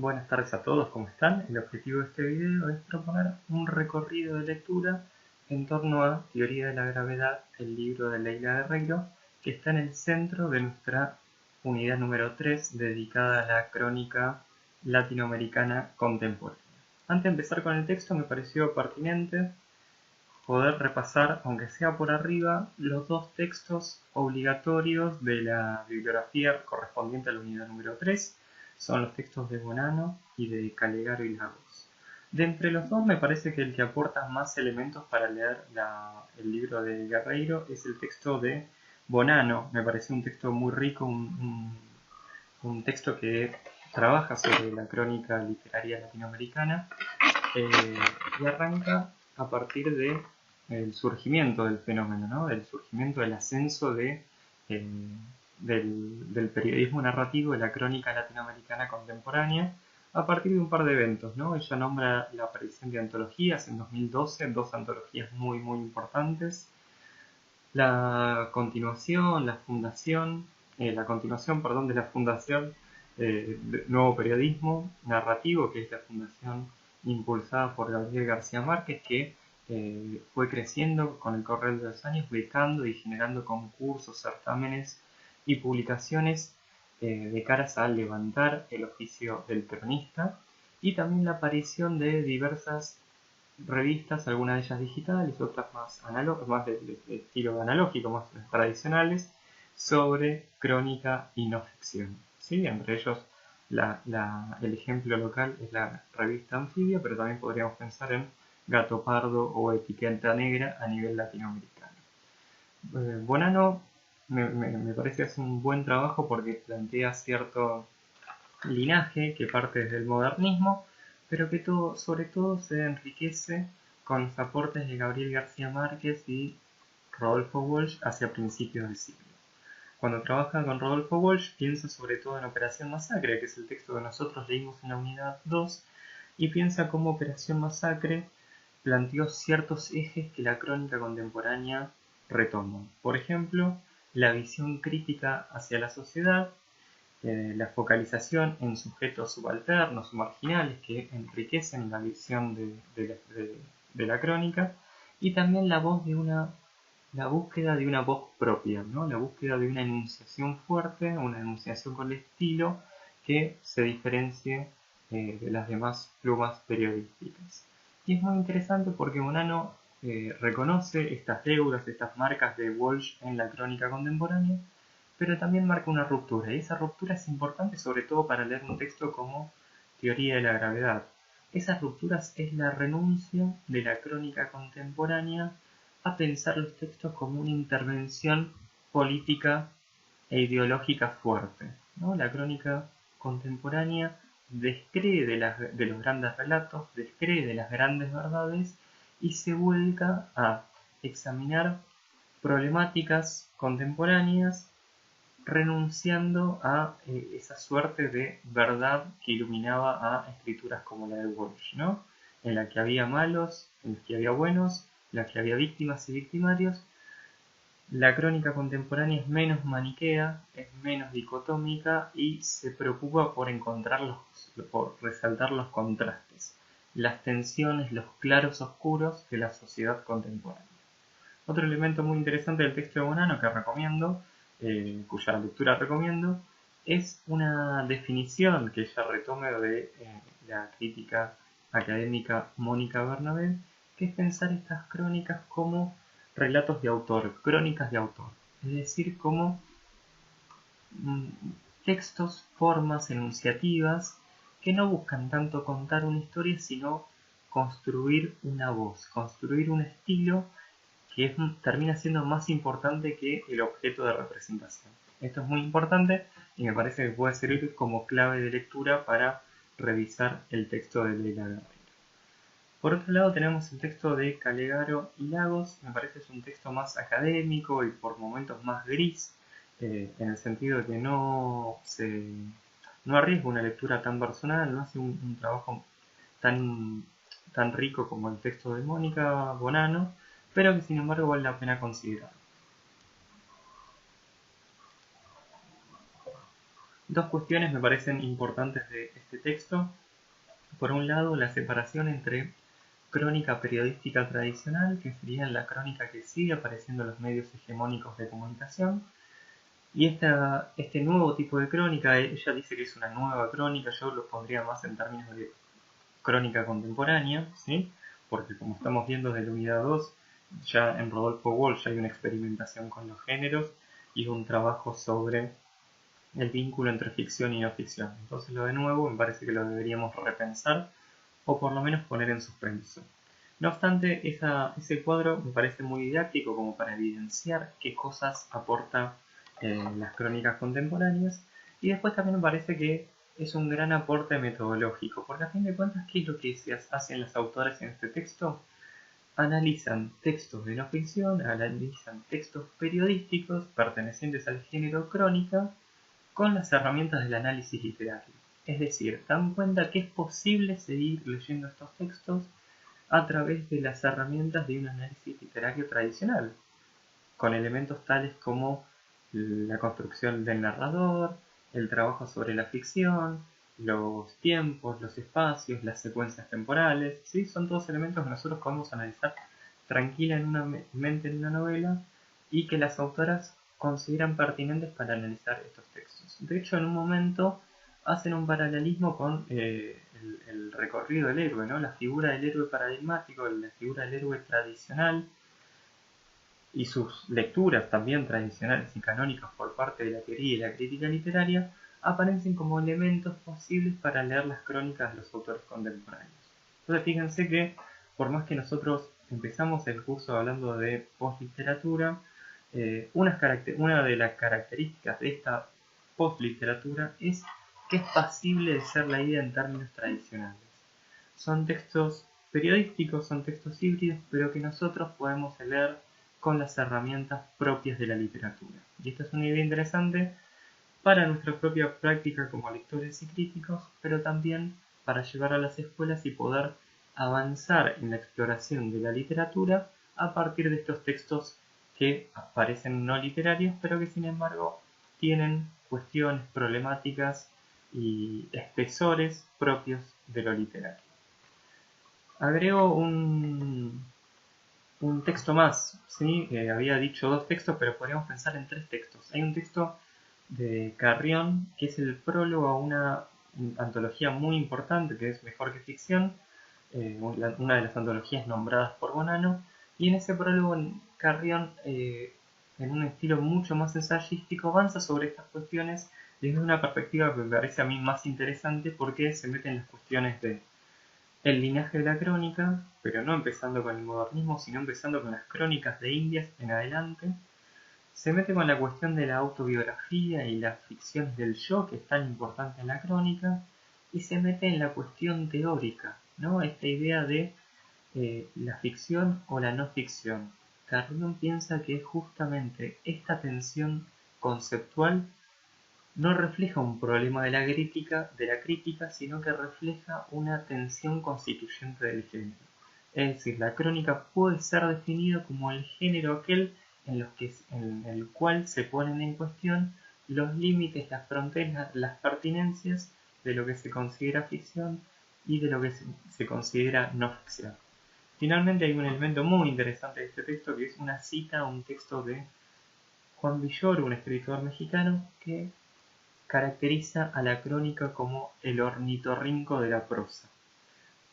Buenas tardes a todos, ¿cómo están? El objetivo de este video es proponer un recorrido de lectura en torno a Teoría de la Gravedad, el libro de Leila Guerreiro, que está en el centro de nuestra unidad número 3, dedicada a la crónica latinoamericana contemporánea. Antes de empezar con el texto, me pareció pertinente poder repasar, aunque sea por arriba, los dos textos obligatorios de la bibliografía correspondiente a la unidad número 3. Son los textos de Bonanno y de Calegaro y Lagos. De entre los dos, me parece que el que aporta más elementos para leer el libro de Guerreiro es el texto de Bonanno. Me parece un texto muy rico, un texto que trabaja sobre la crónica literaria latinoamericana y arranca a partir de el surgimiento del fenómeno, ¿no? Del surgimiento del ascenso del periodismo narrativo de la crónica latinoamericana contemporánea a partir de un par de eventos, ¿no? Ella nombra la aparición de antologías en 2012, dos antologías muy importantes, la continuación, la continuación, perdón, de la fundación de Nuevo Periodismo Narrativo, que es la fundación impulsada por Gabriel García Márquez, que fue creciendo con el correr de los años, becando y generando concursos, certámenes y publicaciones de caras a levantar el oficio del cronista, y también la aparición de diversas revistas, algunas de ellas digitales, otras más de estilo analógico, más tradicionales, sobre crónica y no ficción. ¿Sí? Entre ellos, el ejemplo local es la revista Anfibia, pero también podríamos pensar en Gato Pardo o Etiqueta Negra a nivel latinoamericano. Bonanno me parece que hace un buen trabajo porque plantea cierto linaje que parte desde el modernismo, pero que sobre todo se enriquece con los aportes de Gabriel García Márquez y Rodolfo Walsh hacia principios del siglo. Cuando trabaja con Rodolfo Walsh piensa sobre todo en Operación Masacre, que es el texto que nosotros leímos en la unidad 2, y piensa cómo Operación Masacre planteó ciertos ejes que la crónica contemporánea retoma. Por ejemplo, la visión crítica hacia la sociedad, la focalización en sujetos subalternos o marginales que enriquecen la visión de la crónica, y también la búsqueda de una voz propia, ¿no? La búsqueda de una enunciación fuerte, una enunciación con estilo que se diferencie de las demás plumas periodísticas. Y es muy interesante porque Bonanno reconoce estas deudas, estas marcas de Walsh en la crónica contemporánea, pero también marca una ruptura, y esa ruptura es importante sobre todo para leer un texto como Teoría de la Gravedad. Esas rupturas es la renuncia de la crónica contemporánea a pensar los textos como una intervención política e ideológica fuerte, ¿no? La crónica contemporánea descree de los grandes relatos, descree de las grandes verdades y se vuelca a examinar problemáticas contemporáneas, renunciando a esa suerte de verdad que iluminaba a escrituras como la de Walsh, ¿no? En la que había malos, en la que había buenos, en la que había víctimas y victimarios. La crónica contemporánea es menos maniquea, es menos dicotómica y se preocupa por por resaltar los contrastes, las tensiones, los claros oscuros de la sociedad contemporánea. Otro elemento muy interesante del texto de Bonanno que recomiendo, cuya lectura recomiendo, es una definición que ella retome de la crítica académica Mónica Bernabé, que es pensar estas crónicas como relatos de autor, crónicas de autor, es decir, como textos, formas enunciativas que no buscan tanto contar una historia, sino construir una voz, construir un estilo que termina siendo más importante que el objeto de representación. Esto es muy importante y me parece que puede servir como clave de lectura para revisar el texto de Leila Guerreiro. Por otro lado tenemos el texto de Calegaro y Lagos. Me parece que es un texto más académico y por momentos más gris, en el sentido de que no arriesga una lectura tan personal, no hace un trabajo tan rico como el texto de Mónica Bonanno, pero que sin embargo vale la pena considerar. Dos cuestiones me parecen importantes de este texto. Por un lado, la separación entre crónica periodística tradicional, que sería la crónica que sigue apareciendo en los medios hegemónicos de comunicación, y este nuevo tipo de crónica. Ella dice que es una nueva crónica, yo lo pondría más en términos de crónica contemporánea, ¿sí? Porque como estamos viendo desde la unidad 2, ya en Rodolfo Walsh hay una experimentación con los géneros y un trabajo sobre el vínculo entre ficción y no ficción. Entonces lo de nuevo me parece que lo deberíamos repensar o por lo menos poner en suspenso. No obstante, ese cuadro me parece muy didáctico como para evidenciar qué cosas aporta las crónicas contemporáneas, y después también me parece que es un gran aporte metodológico, porque a fin de cuentas, ¿qué es lo que hacen las autoras en este texto? Analizan textos de no ficción, analizan textos periodísticos pertenecientes al género crónica con las herramientas del análisis literario. Es decir, dan cuenta que es posible seguir leyendo estos textos a través de las herramientas de un análisis literario tradicional, con elementos tales como la construcción del narrador, el trabajo sobre la ficción, los tiempos, los espacios, las secuencias temporales, ¿sí? Son todos elementos que nosotros podemos analizar tranquilamente en una novela y que las autoras consideran pertinentes para analizar estos textos. De hecho, en un momento hacen un paralelismo con el recorrido del héroe, ¿no? La figura del héroe paradigmático, la figura del héroe tradicional, y sus lecturas también tradicionales y canónicas por parte de la teoría y la crítica literaria aparecen como elementos posibles para leer las crónicas de los autores contemporáneos. Entonces fíjense que por más que nosotros empezamos el curso hablando de postliteratura, una de las características de esta postliteratura es que es pasible de ser leída en términos tradicionales. Son textos periodísticos, son textos híbridos, pero que nosotros podemos leer con las herramientas propias de la literatura. Y esta es una idea interesante para nuestra propia práctica como lectores y críticos, pero también para llevar a las escuelas y poder avanzar en la exploración de la literatura a partir de estos textos que parecen no literarios, pero que sin embargo tienen cuestiones, problemáticas y espesores propios de lo literario. Agrego un texto más, ¿sí? Había dicho dos textos, pero podríamos pensar en tres textos. Hay un texto de Carrión, que es el prólogo a una antología muy importante, que es Mejor que Ficción, una de las antologías nombradas por Bonanno, y en ese prólogo Carrión, en un estilo mucho más ensayístico, avanza sobre estas cuestiones desde una perspectiva que me parece a mí más interesante, porque se mete en las cuestiones de el linaje de la crónica, pero no empezando con el modernismo, sino empezando con las crónicas de Indias en adelante. Se mete con la cuestión de la autobiografía y las ficciones del yo, que es tan importante en la crónica, y se mete en la cuestión teórica, ¿no? Esta idea de la ficción o la no ficción. Carrión piensa que justamente esta tensión conceptual no refleja un problema de la crítica, sino que refleja una tensión constituyente del género. Es decir, la crónica puede ser definida como el género aquel en el cual se ponen en cuestión los límites, las fronteras, las pertinencias de lo que se considera ficción y de lo que se considera no ficción. Finalmente hay un elemento muy interesante de este texto, que es una cita a un texto de Juan Villoro, un escritor mexicano, que caracteriza a la crónica como el ornitorrinco de la prosa,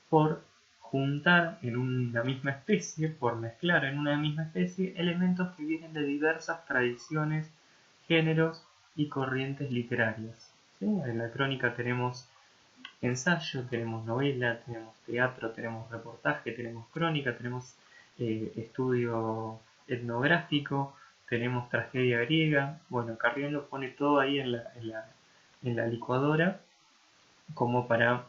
por juntar en una misma especie, por mezclar en una misma especie elementos que vienen de diversas tradiciones, géneros y corrientes literarias. ¿Sí? En la crónica tenemos ensayo, tenemos novela, tenemos teatro, tenemos reportaje, tenemos crónica, tenemos estudio etnográfico, tenemos tragedia griega. Bueno, Carrión lo pone todo ahí en la licuadora como para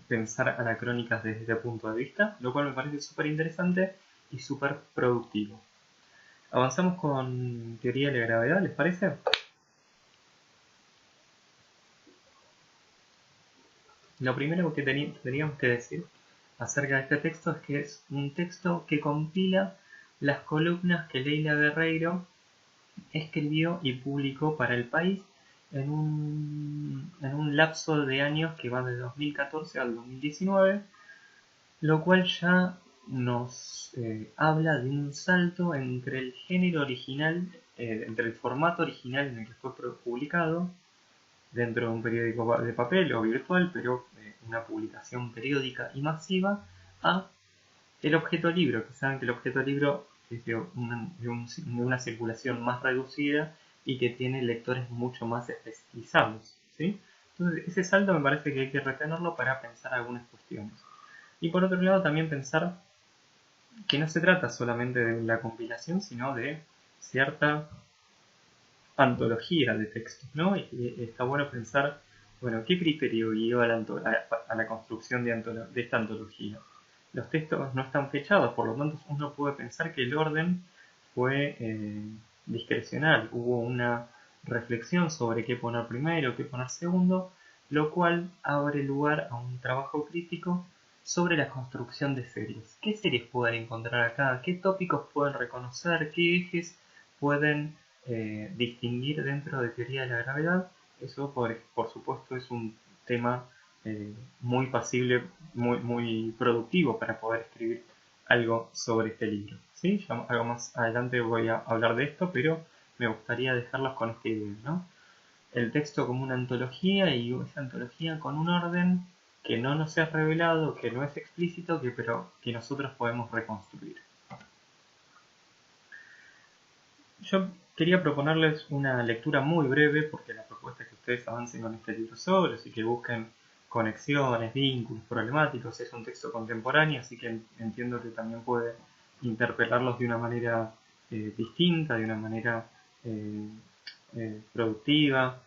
pensar a la crónica desde este punto de vista, lo cual me parece súper interesante y súper productivo. Avanzamos con teoría de la gravedad, ¿les parece? Lo primero que teníamos que decir acerca de este texto es que es un texto que compila las columnas que Leila Guerreiro escribió y publicó para El País en un lapso de años que va de 2014 al 2019, lo cual ya nos habla de un salto entre el género original, entre el formato original en el que fue publicado, dentro de un periódico de papel o virtual, pero una publicación periódica y masiva, a el objeto libro, que saben que el objeto libro es de una circulación más reducida y que tiene lectores mucho más especializados, ¿sí? Entonces ese salto me parece que hay que retenerlo para pensar algunas cuestiones. Y por otro lado también pensar que no se trata solamente de la compilación, sino de cierta antología de textos, ¿no? Y está bueno pensar, bueno, ¿qué criterio guió a la construcción de esta antología? Los textos no están fechados, por lo tanto uno puede pensar que el orden fue discrecional, hubo una reflexión sobre qué poner primero, qué poner segundo, lo cual abre lugar a un trabajo crítico sobre la construcción de series. ¿Qué series pueden encontrar acá? ¿Qué tópicos pueden reconocer? ¿Qué ejes pueden distinguir dentro de teoría de la gravedad? Eso por supuesto es un tema muy pasible, muy productivo para poder escribir algo sobre este libro, ¿sí? Ya algo más adelante voy a hablar de esto, pero me gustaría dejarlos con esta idea, ¿no? El texto como una antología y esa antología con un orden que no nos es revelado, que no es explícito, pero que nosotros podemos reconstruir. Yo quería proponerles una lectura muy breve, porque la propuesta es que ustedes avancen con este libro sobre, así que busquen conexiones, vínculos, problemáticos. Es un texto contemporáneo, así que entiendo que también puede interpelarlos de una manera distinta, de una manera eh, productiva,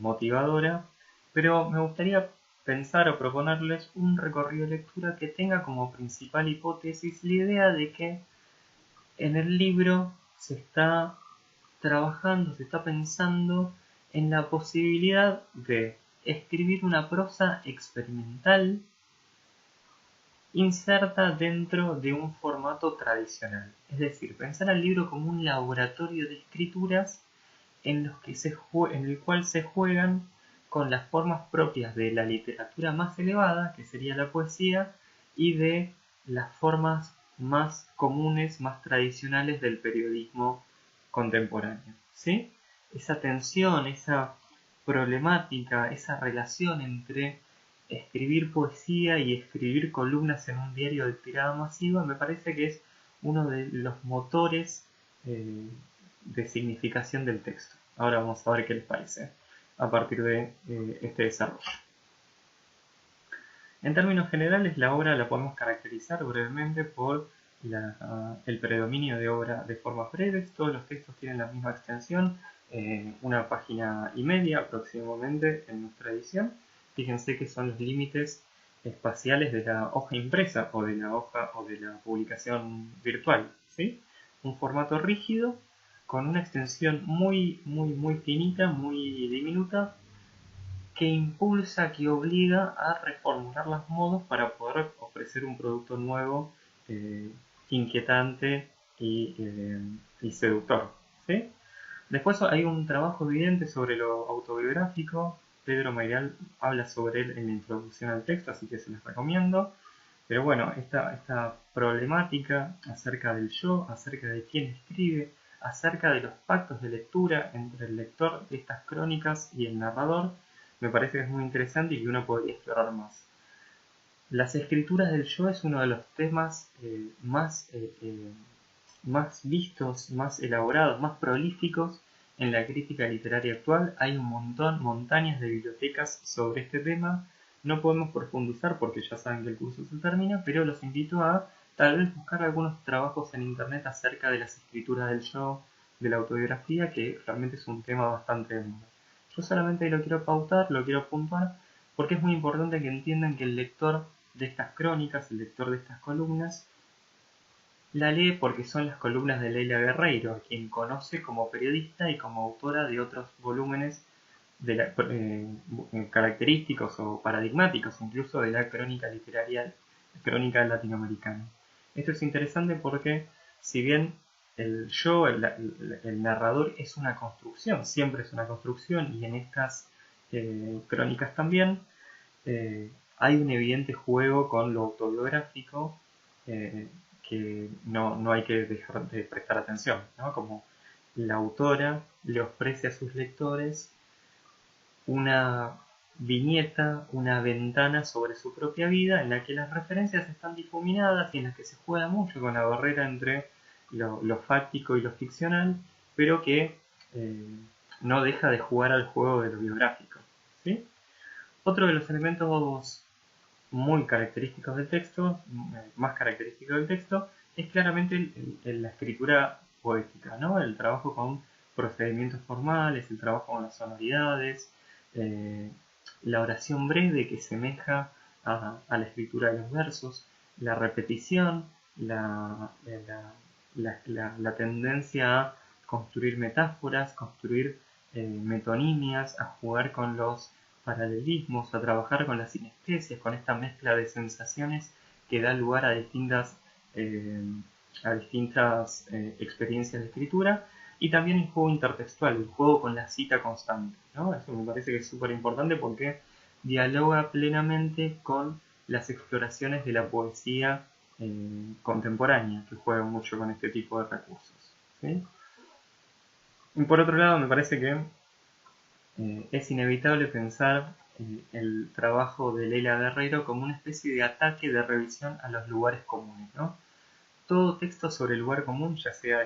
motivadora, pero me gustaría pensar o proponerles un recorrido de lectura que tenga como principal hipótesis la idea de que en el libro se está trabajando, se está pensando en la posibilidad de escribir una prosa experimental inserta dentro de un formato tradicional. Es decir, pensar al libro como un laboratorio de escrituras en el cual se juegan con las formas propias de la literatura más elevada, que sería la poesía, y de las formas más comunes, más tradicionales del periodismo contemporáneo. ¿Sí? Esa tensión, esa problemática, esa relación entre escribir poesía y escribir columnas en un diario de tirada masiva, me parece que es uno de los motores de significación del texto. Ahora vamos a ver qué les parece a partir de este desarrollo. En términos generales, la obra la podemos caracterizar brevemente por el predominio de obra de formas breves. Todos los textos tienen la misma extensión, una página y media aproximadamente en nuestra edición. Fíjense que son los límites espaciales de la hoja impresa o de la hoja o de la publicación virtual, ¿sí? Un formato rígido con una extensión muy finita, muy diminuta, que impulsa, que obliga a reformular los modos para poder ofrecer un producto nuevo, eh, inquietante y seductor, ¿sí? Después hay un trabajo evidente sobre lo autobiográfico. Pedro Mairal habla sobre él en la introducción al texto, así que se les recomiendo. Pero bueno, esta problemática acerca del yo, acerca de quién escribe, acerca de los pactos de lectura entre el lector de estas crónicas y el narrador, me parece que es muy interesante y que uno podría explorar más. Las escrituras del yo es uno de los temas más vistos, más elaborados, más prolíficos en la crítica literaria actual. Hay un montón, montañas de bibliotecas sobre este tema. No podemos profundizar porque ya saben que el curso se termina, pero los invito a tal vez buscar algunos trabajos en internet acerca de las escrituras del yo, de la autobiografía, que realmente es un tema bastante de moda. Yo solamente lo quiero pautar, lo quiero puntuar, porque es muy importante que entiendan que el lector de estas crónicas, el lector de estas columnas, la lee porque son las columnas de Leila Guerreiro, a quien conoce como periodista y como autora de otros volúmenes característicos o paradigmáticos incluso de la crónica literaria, crónica latinoamericana. Esto es interesante porque, si bien el yo, el narrador es una construcción, siempre es una construcción, y en estas crónicas también hay un evidente juego con lo autobiográfico eh, que no hay que dejar de prestar atención, ¿no? Como la autora le ofrece a sus lectores una viñeta, una ventana sobre su propia vida en la que las referencias están difuminadas y en las que se juega mucho con la barrera entre lo fáctico y lo ficcional, pero que eh, no deja de jugar al juego de lo biográfico, ¿sí? Otro de los elementos muy característicos del texto, más característicos del texto, es claramente la escritura poética, ¿no? El trabajo con procedimientos formales, el trabajo con las sonoridades, eh, la oración breve que semeja a la escritura de los versos, la repetición, la tendencia a construir metáforas, construir metonimias, a jugar con los paralelismos, a trabajar con las sinestesias, con esta mezcla de sensaciones que da lugar eh, a distintas experiencias de escritura, y también el juego intertextual, el juego con la cita constante, ¿no? Eso me parece que es súper importante porque dialoga plenamente con las exploraciones de la poesía contemporánea, que juega mucho con este tipo de recursos, ¿sí? Y por otro lado, me parece que es inevitable pensar el trabajo de Leila Guerreiro como una especie de ataque de revisión a los lugares comunes, ¿no? Todo texto sobre el lugar común, ya sea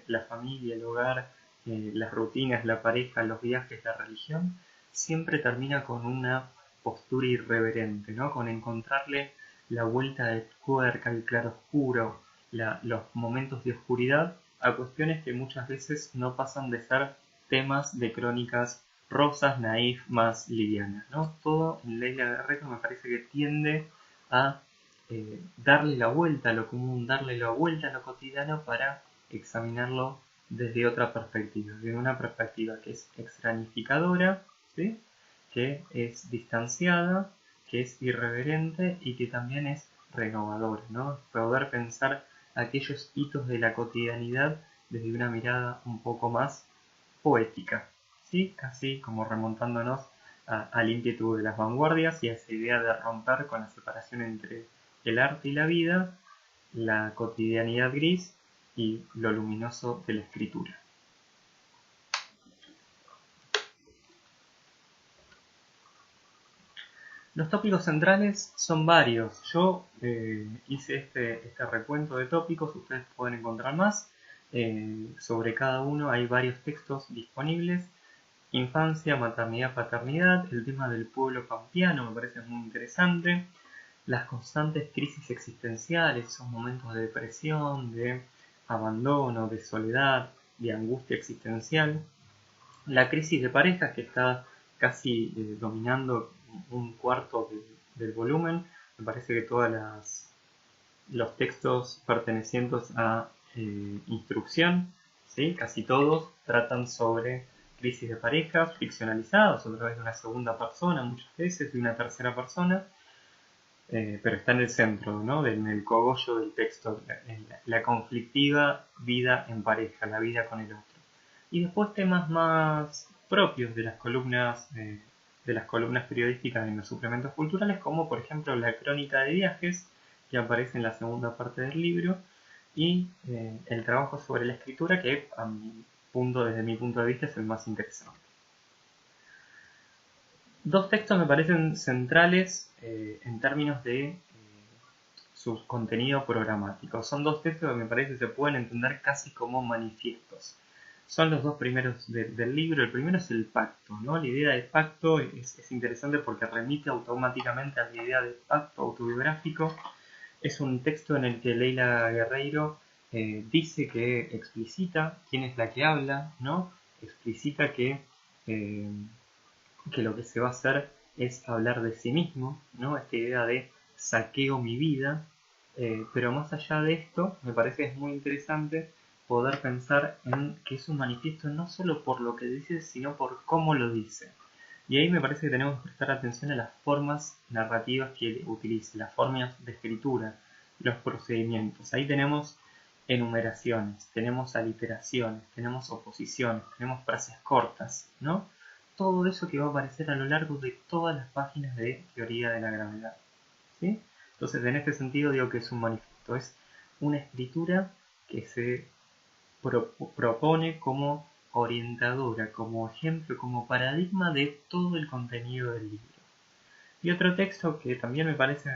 la familia, el hogar, las rutinas, la pareja, los viajes, la religión, siempre termina con una postura irreverente, ¿no? Con encontrarle la vuelta de tuerca, el claroscuro, los momentos de oscuridad a cuestiones que muchas veces no pasan de ser temas de crónicas rosas, naif, más livianas, ¿no? Todo en Leila Guerrero me parece que tiende a darle la vuelta a lo común, darle la vuelta a lo cotidiano para examinarlo desde otra perspectiva, desde una perspectiva que es extranificadora, ¿sí? Que es distanciada, que es irreverente y que también es renovadora, ¿no? Poder pensar aquellos hitos de la cotidianidad desde una mirada un poco más poética, ¿sí? Casi como remontándonos al ímpetu de las vanguardias y a esa idea de romper con la separación entre el arte y la vida, la cotidianidad gris y lo luminoso de la escritura. Los tópicos centrales son varios. Yo hice este recuento de tópicos, ustedes pueden encontrar más. Sobre cada uno hay varios textos disponibles. Infancia, maternidad, paternidad, el tema del pueblo pampeano me parece muy interesante. Las constantes crisis existenciales, esos momentos de depresión, de abandono, de soledad, de angustia existencial. La crisis de parejas que está casi dominando un cuarto del volumen. Me parece que los textos pertenecientes a instrucción, ¿sí? Casi todos tratan sobre crisis de parejas ficcionalizados a través de una segunda persona, muchas veces de una tercera persona, pero está en el centro, ¿no? En el cogollo del texto, la conflictiva vida en pareja, la vida con el otro. Y después temas más propios de las columnas periodísticas en los suplementos culturales, como por ejemplo la crónica de viajes, que aparece en la segunda parte del libro, y el trabajo sobre la escritura, que desde mi punto de vista, es el más interesante. Dos textos me parecen centrales en términos de su contenido programático. Son dos textos que me parece que se pueden entender casi como manifiestos. Son los dos primeros del libro. El primero es el pacto, ¿no? La idea de pacto es interesante porque remite automáticamente a la idea de pacto autobiográfico. Es un texto en el que Leila Guerreiro dice que explicita quién es la que habla, ¿no? Explicita eh, que lo que se va a hacer es hablar de sí mismo, ¿no? Esta idea de saqueo mi vida, pero más allá de esto, me parece que es muy interesante poder pensar en que es un manifiesto no solo por lo que dice, sino por cómo lo dice. Y ahí me parece que tenemos que prestar atención a las formas narrativas que utilice, las formas de escritura, los procedimientos. Ahí tenemos enumeraciones, tenemos aliteraciones, tenemos oposiciones, tenemos frases cortas, ¿no? Todo eso que va a aparecer a lo largo de todas las páginas de teoría de la gravedad, ¿sí? Entonces, en este sentido digo que es un manifiesto, es una escritura que se propone como orientadora, como ejemplo, como paradigma de todo el contenido del libro. Y otro texto que también me parece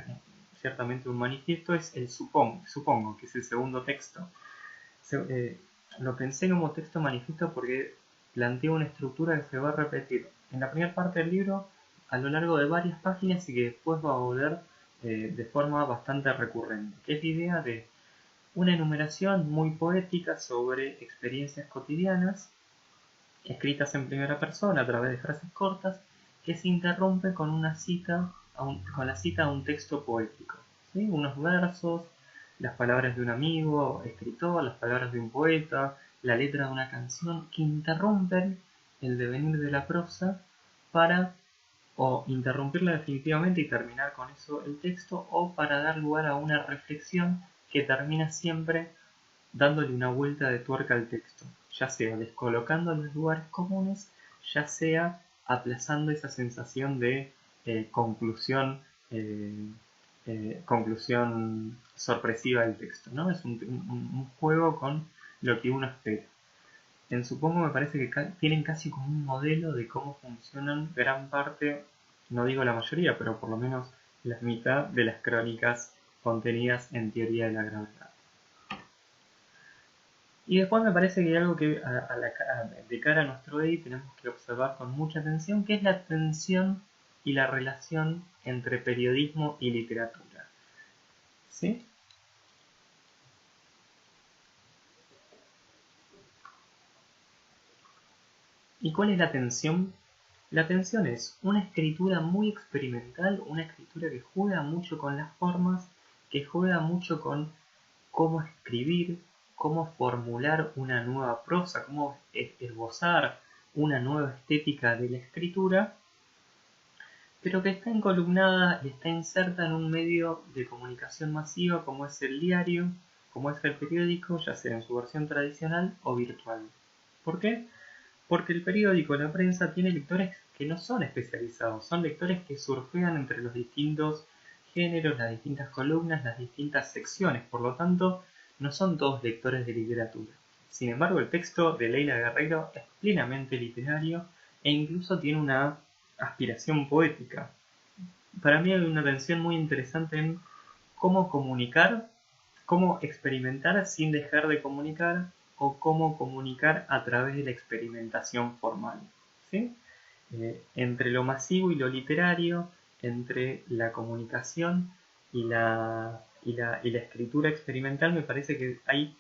ciertamente un manifiesto es el Supongo, que es el segundo texto. Lo pensé como texto manifiesto porque plantea una estructura que se va a repetir en la primera parte del libro a lo largo de varias páginas y que después va a volver de forma bastante recurrente, que es la idea de una enumeración muy poética sobre experiencias cotidianas escritas en primera persona a través de frases cortas que se interrumpe con una cita con la cita a un texto poético, ¿sí? Unos versos, las palabras de un amigo escritor, las palabras de un poeta, la letra de una canción que interrumpen el devenir de la prosa para o interrumpirla definitivamente y terminar con eso el texto, o para dar lugar a una reflexión que termina siempre dándole una vuelta de tuerca al texto, ya sea descolocando los lugares comunes, ya sea aplazando esa sensación de conclusión, eh, conclusión sorpresiva del texto, ¿no? Es un juego con lo que uno espera. En Supongo me parece que tienen casi como un modelo de cómo funcionan gran parte, no digo la mayoría, pero por lo menos la mitad de las crónicas contenidas en teoría de la gravedad. Y después me parece que hay algo que de cara a nuestro DEI tenemos que observar con mucha atención, que es la tensión y la relación entre periodismo y literatura. ¿Sí? ¿Y cuál es la tensión? La tensión es una escritura muy experimental, una escritura que juega mucho con las formas, que juega mucho con cómo escribir, cómo formular una nueva prosa, cómo esbozar una nueva estética de la escritura, pero que está encolumnada y está inserta en un medio de comunicación masiva como es el diario, como es el periódico, ya sea en su versión tradicional o virtual. ¿Por qué? Porque el periódico, la prensa, tiene lectores que no son especializados, son lectores que surfean entre los distintos géneros, las distintas columnas, las distintas secciones, por lo tanto, no son todos lectores de literatura. Sin embargo, el texto de Leila Guerrero es plenamente literario e incluso tiene una aspiración poética. Para mí hay una tensión muy interesante en cómo comunicar, cómo experimentar sin dejar de comunicar o cómo comunicar a través de la experimentación formal. ¿Sí? Entre lo masivo y lo literario, entre la comunicación y la escritura experimental, me parece que hay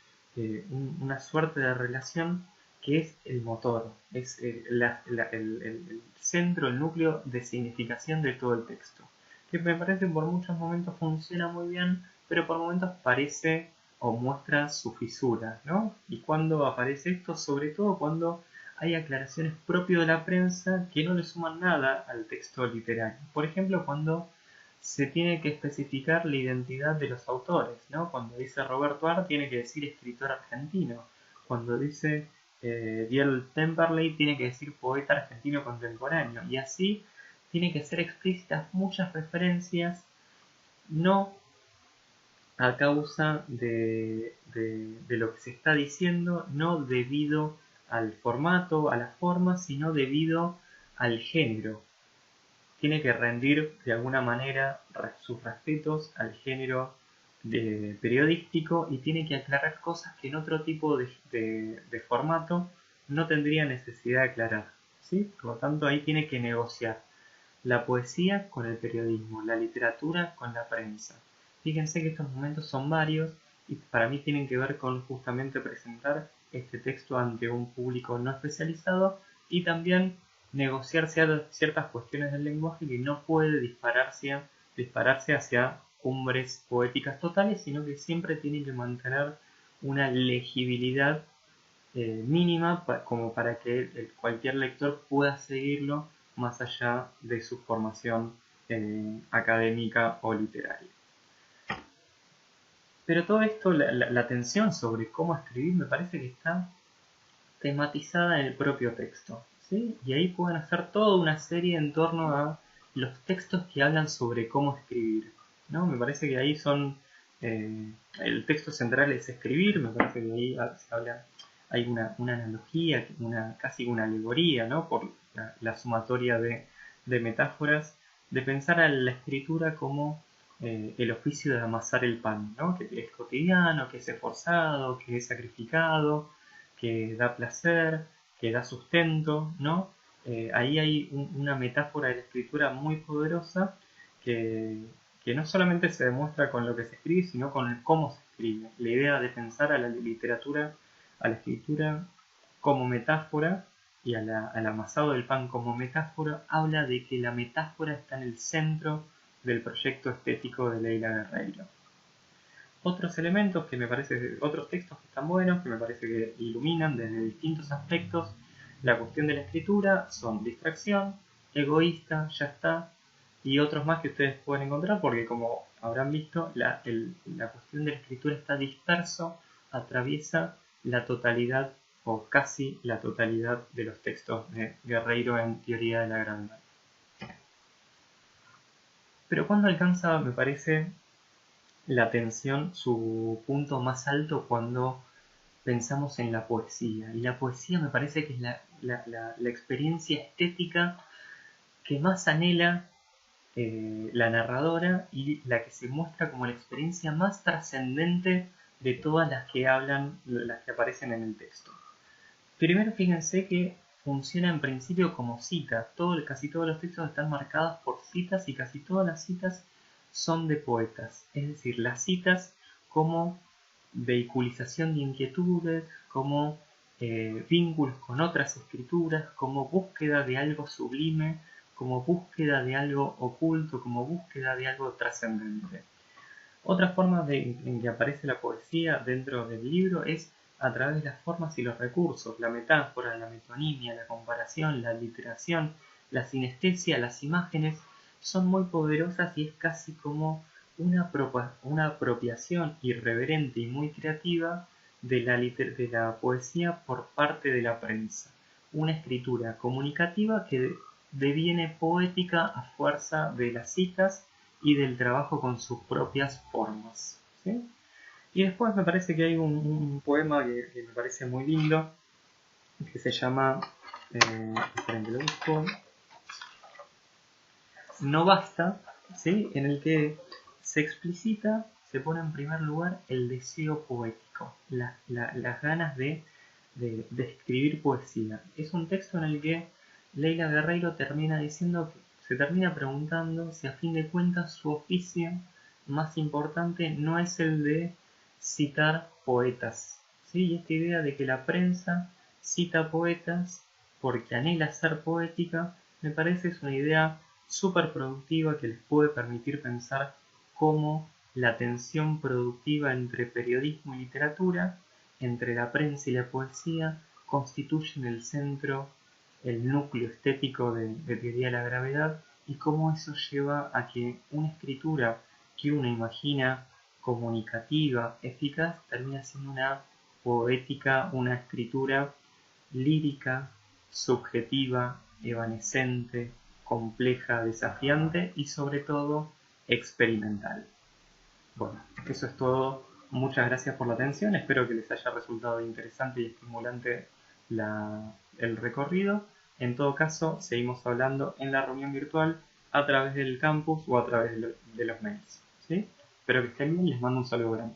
una suerte de relación que es el motor, es el centro, el núcleo de significación de todo el texto, que me parece por muchos momentos funciona muy bien, pero por momentos parece o muestra su fisura, ¿no? Y cuando aparece esto, sobre todo cuando hay aclaraciones propias de la prensa que no le suman nada al texto literario. Por ejemplo, cuando se tiene que especificar la identidad de los autores, ¿no? Cuando dice Roberto Art tiene que decir escritor argentino. Cuando dice Diel Temperley tiene que decir poeta argentino contemporáneo. Y así tiene que ser explícitas muchas referencias, no a causa de lo que se está diciendo, no debido al formato, a la forma, sino debido al género. Tiene que rendir de alguna manera sus respetos al género periodístico y tiene que aclarar cosas que en otro tipo de formato no tendría necesidad de aclarar, ¿sí? Por lo tanto, ahí tiene que negociar la poesía con el periodismo, la literatura con la prensa. Fíjense que estos momentos son varios y para mí tienen que ver con justamente presentar este texto ante un público no especializado y también negociar ciertas cuestiones del lenguaje que no puede dispararse hacia cumbres poéticas totales, sino que siempre tiene que mantener una legibilidad mínima como para que cualquier lector pueda seguirlo más allá de su formación académica o literaria. Pero todo esto, la tensión sobre cómo escribir, me parece que está tematizada en el propio texto, ¿sí? Y ahí pueden hacer toda una serie en torno a los textos que hablan sobre cómo escribir, ¿no? Me parece que ahí son... el texto central es escribir, me parece que ahí se habla, hay una analogía, casi una alegoría, ¿no? Por la sumatoria de metáforas, de pensar a la escritura como el oficio de amasar el pan, ¿no? Que es cotidiano, que es esforzado, que es sacrificado, que da placer, que da sustento, ¿no? Ahí hay una metáfora de la escritura muy poderosa que, que no solamente se demuestra con lo que se escribe, sino con el cómo se escribe. La idea de pensar a la literatura, a la escritura como metáfora y al amasado del pan como metáfora, habla de que la metáfora está en el centro del proyecto estético de Leila Guerreiro. Otros elementos que me parece, otros textos que están buenos, que me parece que iluminan desde distintos aspectos la cuestión de la escritura, son distracción, egoísta, ya está, y otros más que ustedes pueden encontrar, porque como habrán visto, la cuestión de la escritura está disperso, atraviesa la totalidad o casi la totalidad de los textos de Guerreiro en Teoría de la Gravedad. Pero cuando alcanza, me parece, la tensión su punto más alto cuando pensamos en la poesía. Y la poesía me parece que es la experiencia estética que más anhela la narradora y la que se muestra como la experiencia más trascendente de todas las que hablan, las que aparecen en el texto. Primero fíjense que funciona en principio como cita. Casi todos los textos están marcados por citas y casi todas las citas son de poetas. Es decir, las citas como vehiculización de inquietudes, como vínculos con otras escrituras, como búsqueda de algo sublime, como búsqueda de algo oculto, como búsqueda de algo trascendente. Otra forma en que aparece la poesía dentro del libro es a través de las formas y los recursos, la metáfora, la metonimia, la comparación, la literación, la sinestesia, las imágenes son muy poderosas y es casi como una apropiación irreverente y muy creativa de la poesía por parte de la prensa. Una escritura comunicativa que deviene poética a fuerza de las citas y del trabajo con sus propias formas, ¿sí? Y después me parece que hay un poema que me parece muy lindo, que se llama, esperen que lo busco, No basta, ¿sí? En el que se explicita, se pone en primer lugar el deseo poético, las ganas de escribir poesía. Es un texto en el que Leila Guerreiro termina diciendo que se termina preguntando si a fin de cuentas su oficio más importante no es el de citar poetas, ¿sí? Y esta idea de que la prensa cita poetas porque anhela ser poética, me parece es una idea súper productiva que les puede permitir pensar cómo la tensión productiva entre periodismo y literatura, entre la prensa y la poesía, constituyen el centro, el núcleo estético de Teoría de la Gravedad, y cómo eso lleva a que una escritura que uno imagina comunicativa, eficaz, termina siendo una poética, una escritura lírica, subjetiva, evanescente, compleja, desafiante y sobre todo experimental. Bueno, eso es todo. Muchas gracias por la atención. Espero que les haya resultado interesante y estimulante el recorrido. En todo caso, seguimos hablando en la reunión virtual a través del campus o a través de los mails, ¿sí? Espero que estén bien y les mando un saludo grande.